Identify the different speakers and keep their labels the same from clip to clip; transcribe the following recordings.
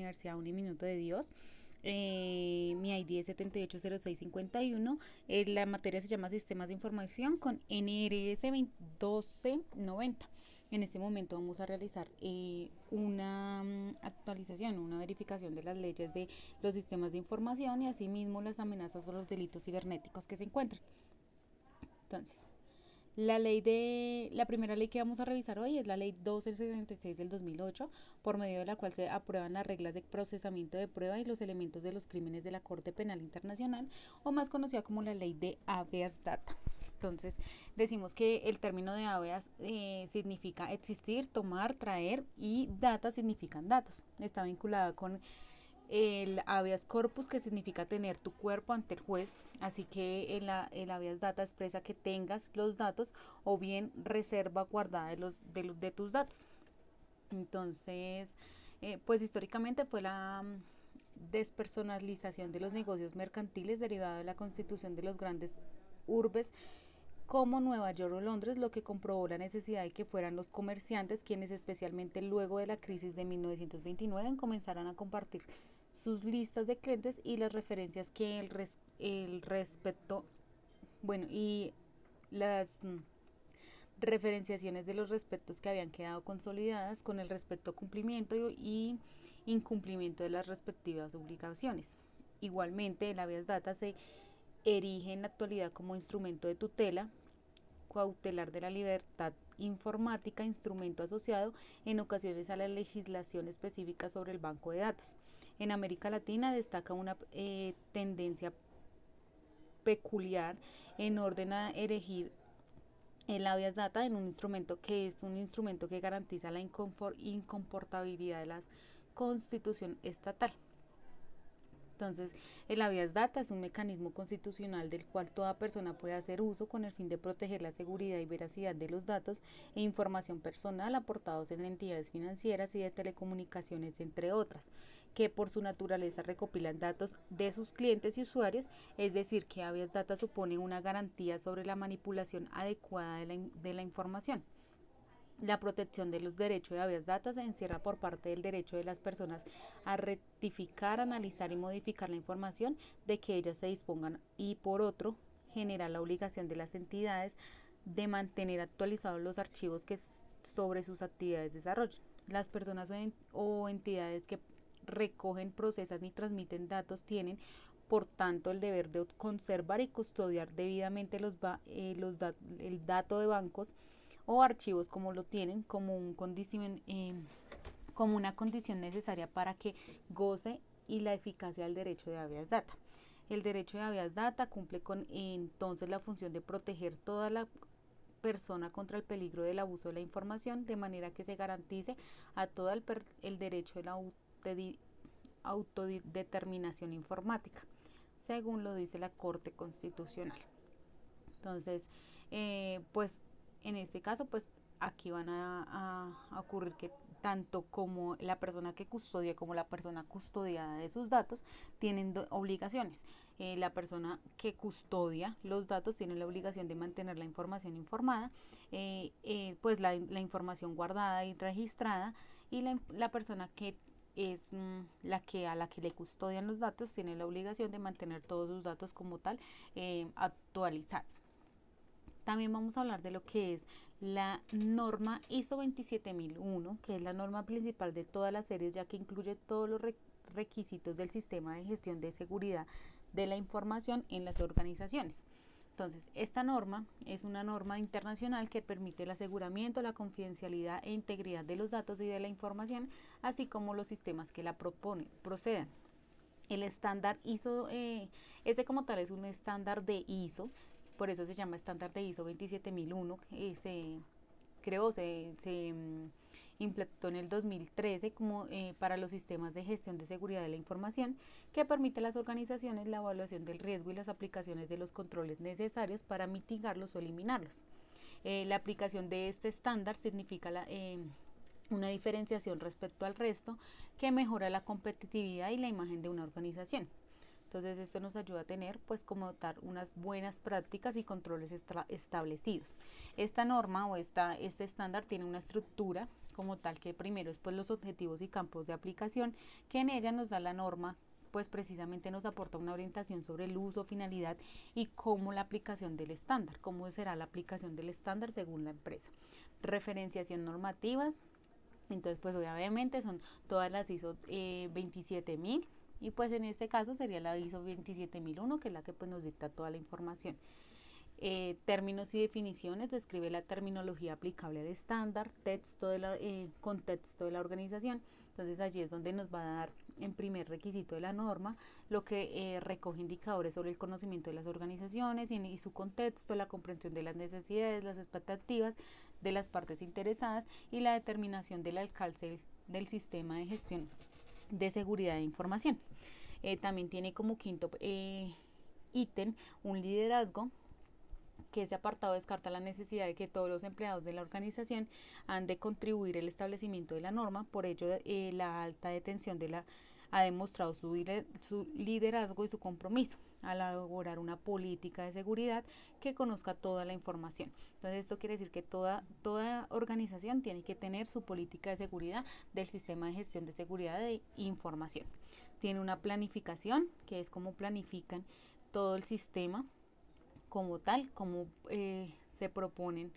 Speaker 1: Universidad Uniminuto de Dios. Mi ID es 780651. La materia se llama Sistemas de Información con NRS 1290. En este momento vamos a realizar una actualización, una verificación de las leyes de los sistemas de información y asimismo las amenazas o los delitos cibernéticos que se encuentran. Entonces, la primera ley que vamos a revisar hoy es la ley 1276 del 2008, por medio de la cual se aprueban las reglas de procesamiento de prueba y los elementos de los crímenes de la Corte Penal Internacional, o más conocida como la ley de habeas data. Entonces, decimos que el término de habeas significa existir, tomar, traer, y data significan datos. Está vinculada con el habeas corpus, que significa tener tu cuerpo ante el juez, así que el habeas data expresa que tengas los datos o bien reserva guardada de tus datos. Entonces, pues históricamente fue la despersonalización de los negocios mercantiles derivada de la constitución de los grandes urbes como Nueva York o Londres, lo que comprobó la necesidad de que fueran los comerciantes quienes, especialmente luego de la crisis de 1929, comenzaran a compartir sus listas de clientes y las referencias que el respecto, bueno, y las referenciaciones de los respectos que habían quedado consolidadas con el respecto a cumplimiento y incumplimiento de las respectivas obligaciones. Igualmente, el habeas data se erige en la actualidad como instrumento de tutela cautelar de la libertad informática, instrumento asociado en ocasiones a la legislación específica sobre el banco de datos. En América Latina destaca una tendencia peculiar en orden a erigir el habeas data en un instrumento que garantiza la incomportabilidad de la constitución estatal. Entonces, el habeas data es un mecanismo constitucional del cual toda persona puede hacer uso con el fin de proteger la seguridad y veracidad de los datos e información personal aportados en entidades financieras y de telecomunicaciones, entre otras, que por su naturaleza recopilan datos de sus clientes y usuarios, es decir, que habeas data supone una garantía sobre la manipulación adecuada de la información. La protección de los derechos de habeas data se encierra por parte del derecho de las personas a rectificar, analizar y modificar la información de que ellas se dispongan, y por otro, genera la obligación de las entidades de mantener actualizados los archivos que sobre sus actividades de desarrollo. Las personas o entidades que recogen, procesan y transmiten datos tienen, por tanto, el deber de conservar y custodiar debidamente el dato de bancos o archivos como lo tienen como una condición necesaria para que goce y la eficacia del derecho de habeas data. El derecho de habeas data cumple con entonces la función de proteger toda la persona contra el peligro del abuso de la información, de manera que se garantice a todo el derecho de la autodeterminación informática, según lo dice la Corte Constitucional. Entonces, pues en este caso, pues aquí van a ocurrir que tanto como la persona que custodia como la persona custodiada de sus datos tienen obligaciones. La persona que custodia los datos tiene la obligación de mantener la información informada, pues la información guardada y registrada, y la persona que es a la que le custodian los datos tiene la obligación de mantener todos sus datos como tal actualizados. También vamos a hablar de lo que es la norma ISO 27001, que es la norma principal de todas las series, ya que incluye todos los requisitos del sistema de gestión de seguridad de la información en las organizaciones. Entonces, esta norma es una norma internacional que permite el aseguramiento, la confidencialidad e integridad de los datos y de la información, así como los sistemas que la procedan. El estándar ISO, este como tal es un estándar de ISO, por eso se llama estándar de ISO 27001, que se creó, se implementó en el 2013 como para los sistemas de gestión de seguridad de la información, que permite a las organizaciones la evaluación del riesgo y las aplicaciones de los controles necesarios para mitigarlos o eliminarlos. La aplicación de este estándar significa una diferenciación respecto al resto que mejora la competitividad y la imagen de una organización. Entonces esto nos ayuda a tener pues como tal unas buenas prácticas y controles establecidos. Esta norma o este estándar tiene una estructura como tal, que primero es pues los objetivos y campos de aplicación, que en ella nos da la norma, pues precisamente nos aporta una orientación sobre el uso, finalidad y cómo la aplicación del estándar, cómo será la aplicación del estándar según la empresa. Referenciación normativas, entonces pues obviamente son todas las ISO 27000 y pues en este caso sería la ISO 27001, que es la que pues nos dicta toda la información. Términos y definiciones, describe la terminología aplicable al estándar, contexto de la organización. Entonces allí es donde nos va a dar en primer requisito de la norma lo que recoge indicadores sobre el conocimiento de las organizaciones y su contexto, la comprensión de las necesidades, las expectativas de las partes interesadas y la determinación del alcance del sistema de gestión de seguridad de información. También tiene como quinto ítem un liderazgo, que ese apartado descarta la necesidad de que todos los empleados de la organización han de contribuir al establecimiento de la norma. Por ello, la alta detención ha demostrado su liderazgo y su compromiso a elaborar una política de seguridad que conozca toda la información. Entonces esto quiere decir que toda organización tiene que tener su política de seguridad del sistema de gestión de seguridad de información. Tiene una planificación, que es cómo planifican todo el sistema como tal, como se proponen,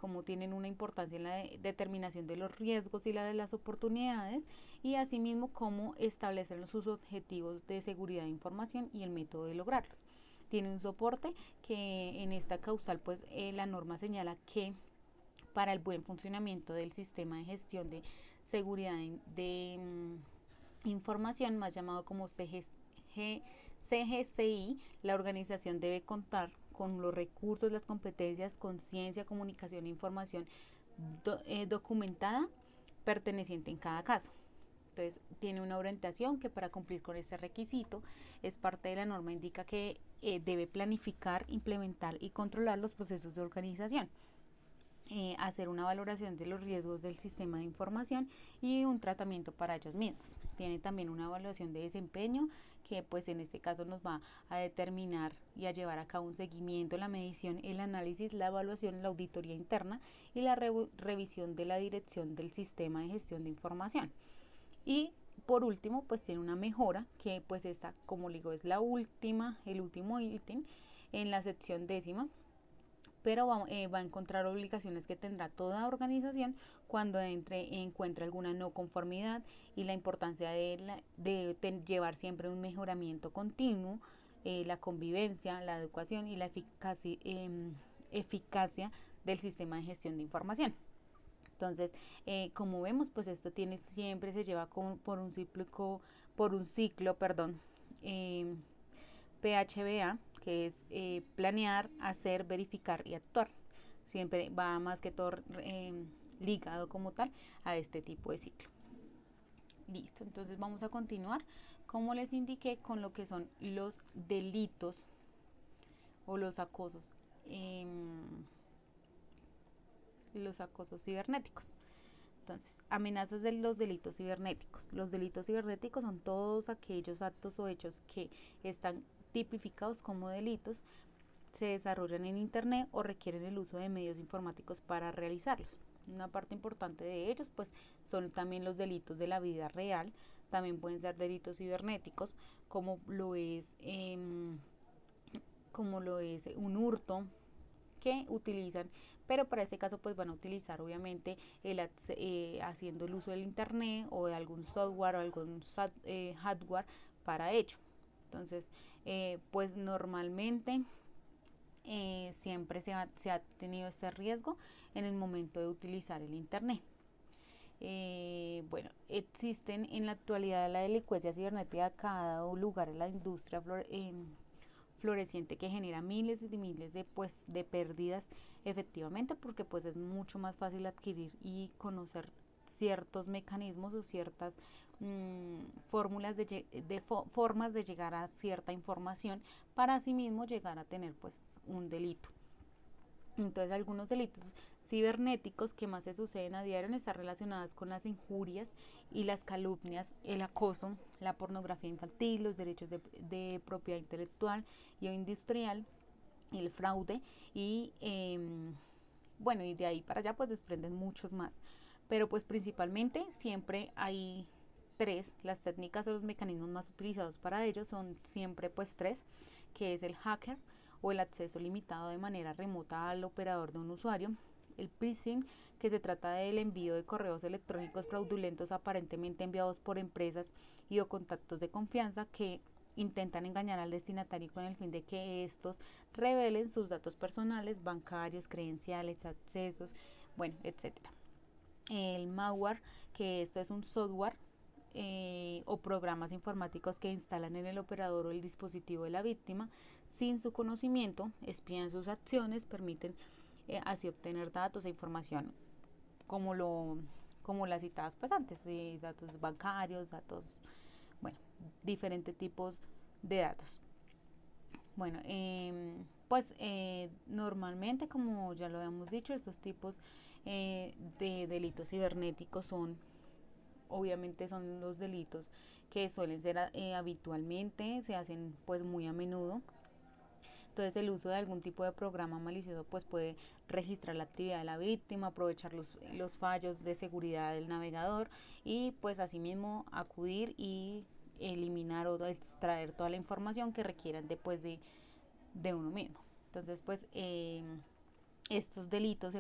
Speaker 1: como tienen una importancia en la determinación de los riesgos y la de las oportunidades, y asimismo cómo establecen sus objetivos de seguridad de información y el método de lograrlos. Tiene un soporte que en esta causal pues la norma señala que para el buen funcionamiento del sistema de gestión de seguridad de información, más llamado como CGCI, la organización debe contar con los recursos, las competencias, conciencia, comunicación e información documentada perteneciente en cada caso. Entonces, tiene una orientación que para cumplir con este requisito es parte de la norma, indica que debe planificar, implementar y controlar los procesos de organización. Hacer una valoración de los riesgos del sistema de información y un tratamiento para ellos mismos. Tiene también una evaluación de desempeño que pues en este caso nos va a determinar y a llevar a cabo un seguimiento, la medición, el análisis, la evaluación, la auditoría interna y la revisión de la dirección del sistema de gestión de información. Y por último pues tiene una mejora que pues esta, como digo, es el último ítem en la sección 10ª, pero va a encontrar obligaciones que tendrá toda organización cuando encuentre alguna no conformidad y la importancia de llevar siempre un mejoramiento continuo, la convivencia, la educación y la eficacia del sistema de gestión de información. Entonces, como vemos, pues esto siempre se lleva por un ciclo, PHBA, que es planear, hacer, verificar y actuar. Siempre va más que todo ligado como tal a este tipo de ciclo. Listo, entonces vamos a continuar, como les indiqué, con lo que son los delitos o los acosos cibernéticos. Entonces, amenazas de los delitos cibernéticos. Los delitos cibernéticos son todos aquellos actos o hechos que están tipificados como delitos, se desarrollan en internet o requieren el uso de medios informáticos para realizarlos. Una parte importante de ellos pues son también los delitos de la vida real, también pueden ser delitos cibernéticos como lo es un hurto que utilizan, pero para este caso pues van a utilizar obviamente haciendo el uso del internet o de algún software o algún hardware para ello. Entonces pues normalmente siempre se ha tenido este riesgo en el momento de utilizar el internet. Bueno, existen en la actualidad la delincuencia cibernética a cada lugar en la industria floreciente que genera miles y miles de pérdidas efectivamente, porque pues es mucho más fácil adquirir y conocer ciertos mecanismos o ciertas formas de llegar a cierta información para asimismo llegar a tener pues un delito. Entonces algunos delitos cibernéticos que más se suceden a diario están relacionadas con las injurias y las calumnias, el acoso, la pornografía infantil, los derechos de propiedad intelectual y industrial, el fraude y bueno, y de ahí para allá pues desprenden muchos más. pero pues principalmente siempre hay tres. Las técnicas o los mecanismos más utilizados para ello son siempre pues tres, que es el hacker o el acceso limitado de manera remota al operador de un usuario, el phishing, que se trata del envío de correos electrónicos fraudulentos aparentemente enviados por empresas y o contactos de confianza que intentan engañar al destinatario con el fin de que estos revelen sus datos personales, bancarios, credenciales, accesos, bueno, etcétera. El malware, que esto es un software o programas informáticos que instalan en el operador o el dispositivo de la víctima sin su conocimiento, espían sus acciones, permiten así obtener datos e información como como las citadas pues antes, datos bancarios, datos, bueno, diferentes tipos de datos. Bueno, normalmente, como ya lo habíamos dicho, estos tipos de delitos cibernéticos obviamente son los delitos que suelen ser habitualmente, se hacen pues muy a menudo. Entonces el uso de algún tipo de programa malicioso pues puede registrar la actividad de la víctima, aprovechar los fallos de seguridad del navegador y pues asimismo acudir y eliminar o extraer toda la información que requieran después de uno mismo. Entonces pues estos delitos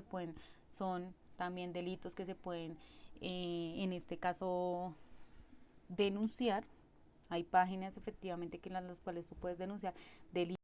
Speaker 1: son también delitos que se pueden en este caso denunciar. Hay páginas efectivamente que en las cuales tú puedes denunciar delitos